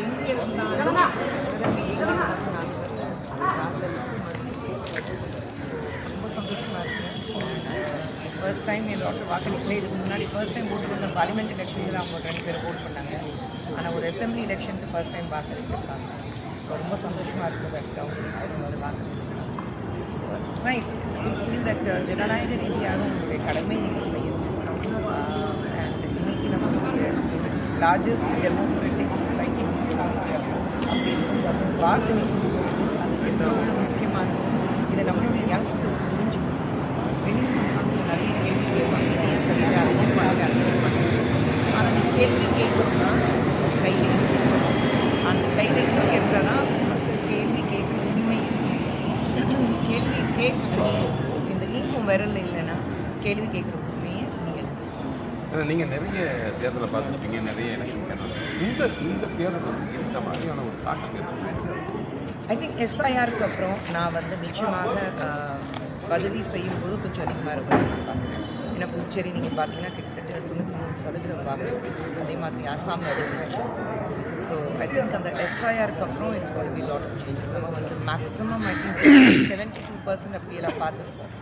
எங்கே இருந்தாலும் ரொம்ப சந்தோஷமாக இருக்குது. ஃபர்ஸ்ட் டைம் என் டாக்டர் வாக்களிக்கல. இதுக்கு முன்னாடி ஃபர்ஸ்ட் டைம் ஓட்டு பண்ண பார்லிமெண்ட் எலெக்ஷனுக்கு அவங்க 2 பேர் ஓட் பண்ணாங்க. ஆனால் ஒரு அசம்பிளி எலெக்ஷனுக்கு ஃபர்ஸ்ட் டைம் வாக்களிக்கிறாங்க. ஸோ ரொம்ப சந்தோஷமாக இருக்குது அவங்க வாக்களிக்கிறாங்க. So nice. It's good feel that ஜனநாயக ரீதியாக உங்களுடைய கடமை நீங்கள் செய்யணும். அண்ட் இன்னைக்கு நம்மளுடைய லார்ஜஸ்ட் டெமோக்ராட்டிக் சொசைட்டி அப்படி இருக்கும்போது வார்த்தை அது எவ்வளோ முக்கியமானது. இதை நம்மளுடைய யங்ஸ்டர்ஸ் புரிஞ்சுக்கணும். வெளியில் நிறைய கேள்வி கேட்பாங்க, நிறைய சரியாக அதை கேட்பாங்க, அதை கேட்பாங்க. ஆனால் நீ கேள்வி கேட்கணும்னா கையில் கேட்கணும். அந்த கையில் இருந்தால் தான் மக்கள் கேள்வி கேட்குற உரிமை இருக்குது. கேள்வி கேட்கணும். இந்த ஈக்கும் விரல் இல்லைன்னா கேள்வி கேட்குற உரிமையை நீங்கள் நிறைய தேர்தலை பார்த்துருப்பீங்க, நிறைய எலெக்ஷன். இந்த தேர்தல் வந்து இந்த மாதிரியான ஒரு தாக்கம் இருக்குது. ஐ திங்க் எஸ்ஐஆருக்கு அப்புறம் நான் வந்து நிச்சயமாக பதவி செய்யும்போது கொஞ்சம் அதிகமாக இருக்கும் பார்க்குறேன். ஏன்னா புதுச்சேரி நீங்கள் பார்த்தீங்கன்னா கிட்டத்தட்ட 93% பார்க்குறேன். அதே மாதிரி அசாம் அதிகம். ஸோ ஐ திங்க் அந்த எஸ்ஐஆருக்கு அப்புறம் it's got be lot of changes. நம்ம வந்து மேக்ஸிமம் ஐ திங்க் 72% அப்படியெல்லாம் பார்த்துருக்கோம்.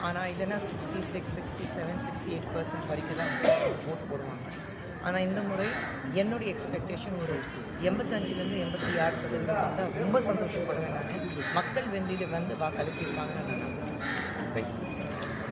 ஆனால் இல்லைன்னா 66, 67, 68% வரைக்கும் தான் ஓட்டு போடுவாங்க. ஆனால் இந்த முறை என்னுடைய எக்ஸ்பெக்டேஷன் ஒரு 85லேருந்து 86% வந்தால் ரொம்ப சந்தோஷப்படுவேன். நான் மக்கள் வெளியில் வந்து வாக்களிப்பிருக்காங்கன்னு நான் நம்புகிறேன்.